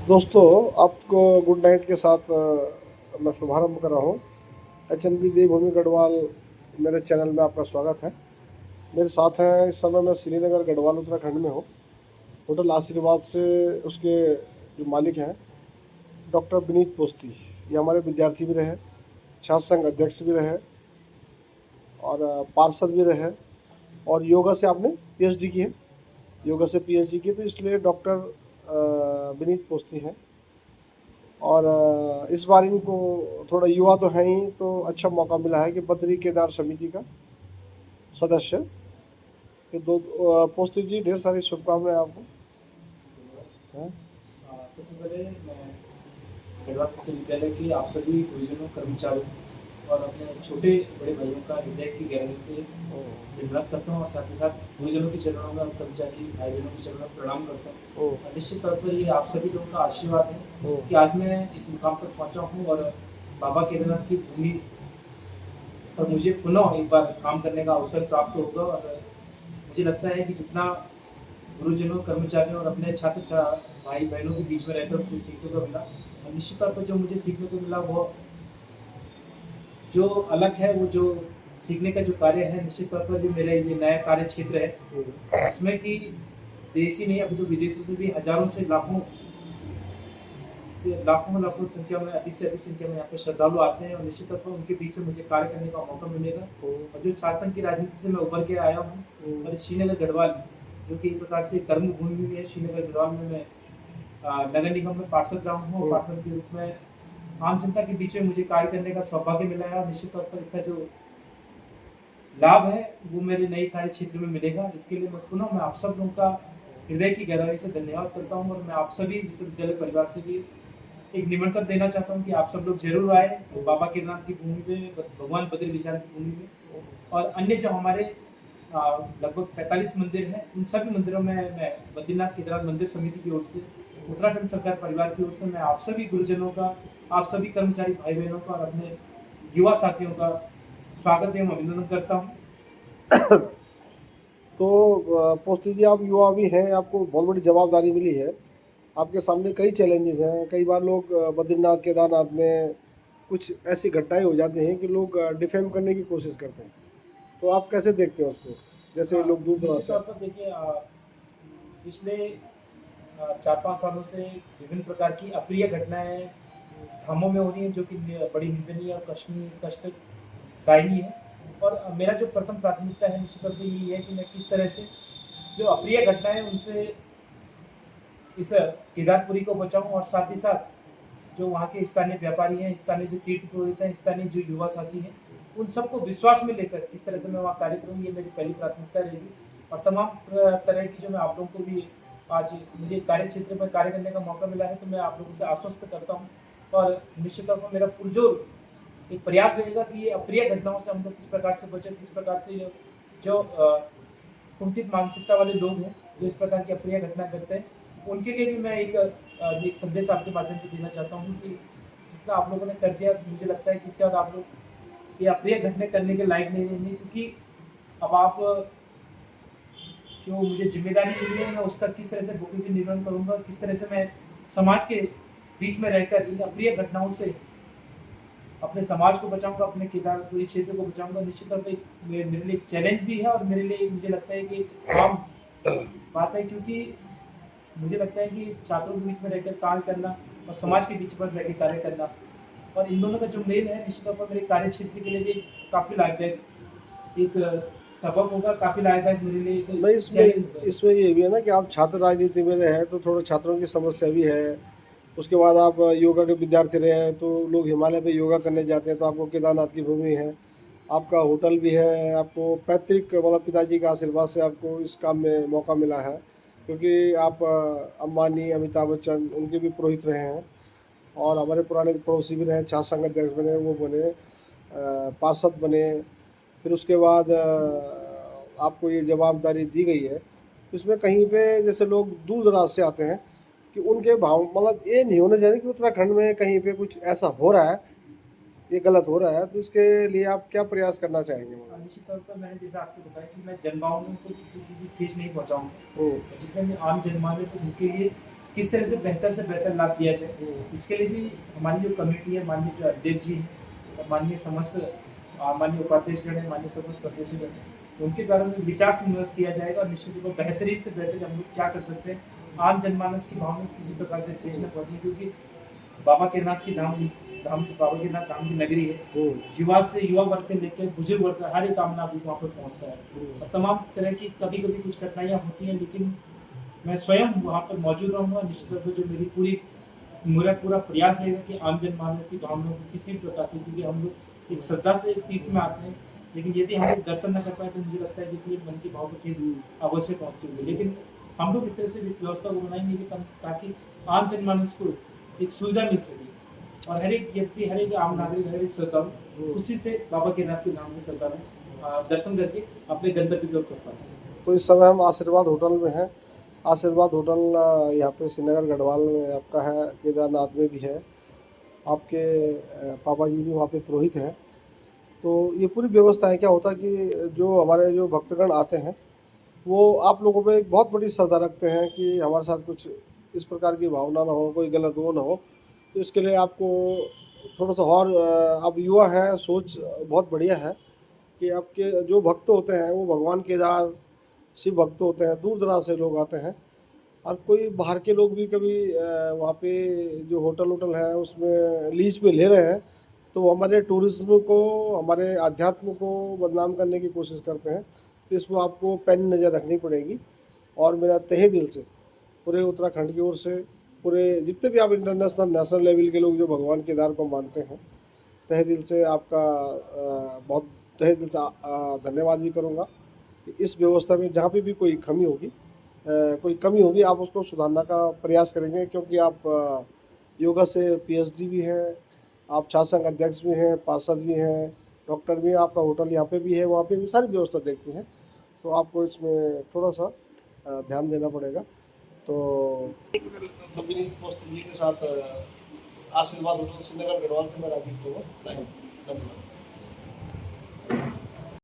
दोस्तों, आपको good night के साथ मैं शुभारंभ कर रहा हूँ। HNB देवभूमि गढ़वाल मेरे चैनल में आपका स्वागत है। मेरे साथ हैं इस समय मैं श्रीनगर गढ़वाल उत्तराखंड में हूँ। होटल आशीर्वाद से उसके जो मालिक हैं डॉक्टर विनीत पोस्ती, ये हमारे विद्यार्थी भी रहे, छात्र संघ अध्यक्ष भी रहे और पार्षद भी रहे और योगा से आपने PhD की है। योगा से PhD की, तो इसलिए डॉक्टर विनीत पोस्ती हैं। और इस बार इनको थोड़ा युवा तो है ही, तो अच्छा मौका मिला है कि बद्री केदार समिति का सदस्य ये दो पोस्ती जी, ढेर सारी शुभकामनाएं आपको। हैं? सबसे पहले मैं गढ़वाल विश्वविद्यालय के आप सभी गुरुजनों कर्मचारियों और अपने छोटे बड़े भाइयों का हृदय की गहराई से धन्यवाद करता हूँ और साथ ही साथ गुरुजनों के चरणों में और कर्मचारी भाई बहनों के चरणों में प्रणाम करता हूँ। और निश्चित तौर पर ये आप सभी लोगों का आशीर्वाद है कि आज मैं इस मुकाम तक पहुँचा हूँ और बाबा केदारनाथ की भूमि पर मुझे पुनः एक बार काम करने का अवसर प्राप्त होगा। और मुझे लगता है कि जितना गुरुजनों कर्मचारियों और अपने छात्र भाई बहनों के बीच में रहकर मुझे सीखने को मिला, और निश्चित तौर पर जो मुझे सीखने को मिला वो जो अलग है, वो जो सीखने का जो कार्य है, निश्चित तौर पर जो मेरा ये नया कार्य क्षेत्र है इसमें कि देश ही नहीं अभी तो विदेशों से भी हजारों से लाखों लाखों संख्या में, अधिक से अधिक संख्या में यहाँ पे श्रद्धालु आते हैं और निश्चित तौर पर उनके बीच में मुझे कार्य करने का मौका मिलेगा। और जो शासन की राजनीति से मैं उभर के आया हूँ और श्रीनगर गढ़वाल जो कि एक प्रकार से कर्म भूमि भी है, श्रीनगर गढ़वाल में मैं नगर निगम में पार्षद रहा हूँ और पार्षद के रूप में आम जनता के बीच में मुझे कार्य करने का सौभाग्य मिला है। और निश्चित तौर पर इसका जो लाभ है वो मेरे नए कार्य क्षेत्र में मिलेगा। इसके लिए मैं आप सब लोगों का हृदय की गहराई से धन्यवाद करता हूँ और मैं आप सभी विश्वविद्यालय परिवार से भी एक निमंत्रण देना चाहता हूँ कि आप सब लोग जरूर आए बाबा केदारनाथ की भूमि पे, भगवान बद्री विशाल की भूमि पे। और अन्य जो हमारे लगभग 45 मंदिर हैं, उन सभी मंदिरों में मैं बद्रीनाथ केदारनाथ मंदिर समिति की ओर से, उत्तराखंड सरकार परिवार की ओर से मैं आप सभी गुरुजनों का, आप सभी कर्मचारी भाई बहनों का और अपने युवा साथियों का स्वागत एवं अभिनंदन करता हूँ। तो पोस्ती जी, आप युवा भी हैं, आपको बहुत बड़ी जवाबदारी मिली है। आपके सामने कई चैलेंजेस हैं। कई बार लोग बद्रीनाथ केदारनाथ में कुछ ऐसी घटनाएं हो जाती हैं कि लोग डिफेम करने की कोशिश करते हैं, तो आप कैसे देखते हैं उसको, जैसे लोग दूर दराज निश्चित से। तौर पर देखिए, पिछले 4-5 सालों से विभिन्न प्रकार की अप्रिय घटनाएं धामों में हो रही हैं जो कि बड़ी निंदनीय और कष्टदायी है। और मेरा जो प्रथम प्राथमिकता है निश्चित तौर पर यही है कि मैं किस तरह से जो अप्रिय घटनाएं उनसे इस केदारपुरी को बचाऊं और साथ ही साथ जो वहाँ के स्थानीय व्यापारी हैं, स्थानीय जो तीर्थ पुरोहित हैं, स्थानीय जो युवा साथी हैं, उन सबको विश्वास में लेकर किस तरह से मैं वहाँ कार्य करूँ, ये मेरी पहली प्राथमिकता रहेगी। और तमाम तरह की जो मैं आप लोगों को भी आज मुझे कार्य क्षेत्र में कार्य करने का मौका मिला है, तो मैं आप लोगों से आश्वस्त करता हूँ और निश्चित तौर पर मेरा पुरजोर एक प्रयास रहेगा कि ये अप्रिय घटनाओं से हम लोग किस प्रकार से बचें, किस प्रकार से जो कुंठित मानसिकता वाले लोग हैं जो इस प्रकार की अप्रिय घटना करते हैं, उनके लिए भी मैं एक संदेश आपके माध्यम से देना चाहता हूँ कि जितना आप लोगों ने कर दिया, मुझे लगता है कि इसके बाद आप लोग ये अप्रिय घटना करने के लायक नहीं रहेंगे, क्योंकि अब आप जो मुझे जिम्मेदारी मिली है मैं उसका किस तरह से बखूबी निर्वहन करूँगा, किस तरह से मैं समाज के बीच में रहकर इन अप्रिय घटनाओं से अपने समाज को बचाऊंगा, अपने केदारपुरी क्षेत्र को बचाऊंगा। निश्चित तौर पर मेरे लिए एक चैलेंज भी है और मेरे लिए मुझे लगता है कि एक आम बात है, क्योंकि मुझे लगता है कि छात्रों के बीच में रहकर कार्य करना और समाज के बीच में रहकर कार्य करना और इन दोनों का जो मेल है निश्चित तौर पर मेरे कार्य क्षेत्र के लिए भी काफ़ी लाभदायक एक सबक होगा, काफ़ी लाभदायक मेरे लिए भाई, एक इसमें चैलेंज होगा। इसमें ये भी है ना कि आप छात्र राजनीति में रहे हैं, तो थोड़ा छात्रों की समस्या भी है। उसके बाद आप योगा के विद्यार्थी रहे हैं, तो लोग हिमालय पे योगा करने जाते हैं, तो आपको केदारनाथ की भूमि है, आपका होटल भी है, आपको पैतृक मतलब पिताजी के आशीर्वाद से आपको इस काम में मौका मिला है, क्योंकि आप अंबानी, अमिताभ बच्चन उनके भी पुरोहित रहे हैं और हमारे पुराने पड़ोसी भी रहे, छात्र संघ अध्यक्ष बने, वो बने, पार्षद बने। फिर उसके बाद आपको ये जवाबदारी दी गई है, तो इसमें कहीं पे जैसे लोग दूर दराज से आते हैं कि उनके भाव मतलब ये नहीं होना चाहिए कि उत्तराखंड में कहीं पे कुछ ऐसा हो रहा है, ये गलत हो रहा है, तो इसके लिए आप क्या प्रयास करना चाहेंगे मतलब। निश्चित तौर पर मैंने जैसा आपको बताया कि मैं जनमानस को किसी की भी ठेस नहीं पहुंचाऊंगा हम्म। और जितने भी आम जनमानस है उनके लिए किस तरह से बेहतर लाभ दिया जाए, इसके लिए भी हमारी जो कमेटी है, माननीय जो अध्यक्ष जी हैं, और माननीय समस्त माननीय उपाध्यक्षगण हैं, माननीय समस्त सदस्यगण हैं, उनके द्वारा भी विचार से विमर्श किया जाएगा और निश्चित रूप से बेहतरीन से बेहतर हम लोग क्या कर सकते हैं आम जनमानस की भावना में किसी प्रकार से ठेस न पहुंचे, क्योंकि बाबा केदारनाथ की धाम धाम बाबा केदारनाथ धाम की नगरी है। युवा से युवा वर्ग से लेकर बुजुर्ग वर्ग तक हर एक कामना अभी वहाँ पर पहुँचता है और तमाम तरह की कभी कभी कुछ कठिनाइयाँ होती हैं, लेकिन मैं स्वयं वहाँ पर मौजूद रहूँगा। निश्चित रूप से जो मेरा पूरा प्रयास रहेगा कि आम जनमानस की भावनाओं को किसी भी प्रकार से, क्योंकि हम लोग एक श्रद्धा से तीर्थ में आते हैं, लेकिन यदि हम लोग दर्शन न कर पाए तो मुझे लगता है कि इसलिए मन की भाव को ठेस अवश्य पहुँचती होगी। लेकिन हम लोग इस तरह से इस व्यवस्था को बनाएंगे कि ताकि आम जनमानस को एक सुविधा मिल सके और हर एक व्यक्ति, हर एक आम नागरिक, हर एक श्रद्धालु खुशी से बाबा केदारनाथ के धाम में श्रद्धा में दर्शन करके अपने गंतव्य की ओर प्रस्थान करें। तो इस समय हम आशीर्वाद होटल में हैं। आशीर्वाद होटल यहाँ पे श्रीनगर गढ़वाल में आपका है, केदारनाथ में भी है, आपके पापा जी भी वहाँ पे पुरोहित हैं। तो ये पूरी व्यवस्था है। क्या होता है कि जो हमारे जो भक्तगण आते हैं वो आप लोगों पे एक बहुत बड़ी श्रद्धा रखते हैं कि हमारे साथ कुछ इस प्रकार की भावना ना हो, कोई गलत वो ना हो। तो इसके लिए आपको थोड़ा सा और आप युवा हैं, सोच बहुत बढ़िया है कि आपके जो भक्त होते हैं वो भगवान केदार शिव भक्त होते हैं, दूर दराज से लोग आते हैं। और कोई बाहर के लोग भी कभी वहाँ पे जो होटल है उसमें लीज पे ले रहे हैं, तो वो हमारे टूरिज्म को, हमारे अध्यात्म को बदनाम करने की कोशिश करते हैं। तो इसमें आपको पैनी नज़र रखनी पड़ेगी। और मेरा तहे दिल से पूरे उत्तराखंड की ओर से, पूरे जितने भी आप इंटरनेशनल नेशनल लेवल के लोग जो भगवान केदार को मानते हैं, तहे दिल से आपका बहुत तहे दिल से धन्यवाद भी करूँगा कि इस व्यवस्था में जहाँ पे भी कोई कोई कमी होगी आप उसको सुधारने का प्रयास करेंगे। क्योंकि आप योगा से पीएचडी भी हैं, आप छात्र संघ अध्यक्ष भी हैं, पार्षद भी हैं, डॉक्टर भी हैं, आपका होटल यहाँ पे भी है, वहाँ पे भी सारी व्यवस्था देखती हैं। तो आपको इसमें थोड़ा सा ध्यान देना पड़ेगा। तो जी के साथ आशीर्वाद होटल श्रीनगर गढ़वाल से मैं राजीव तोमर। धन्यवाद।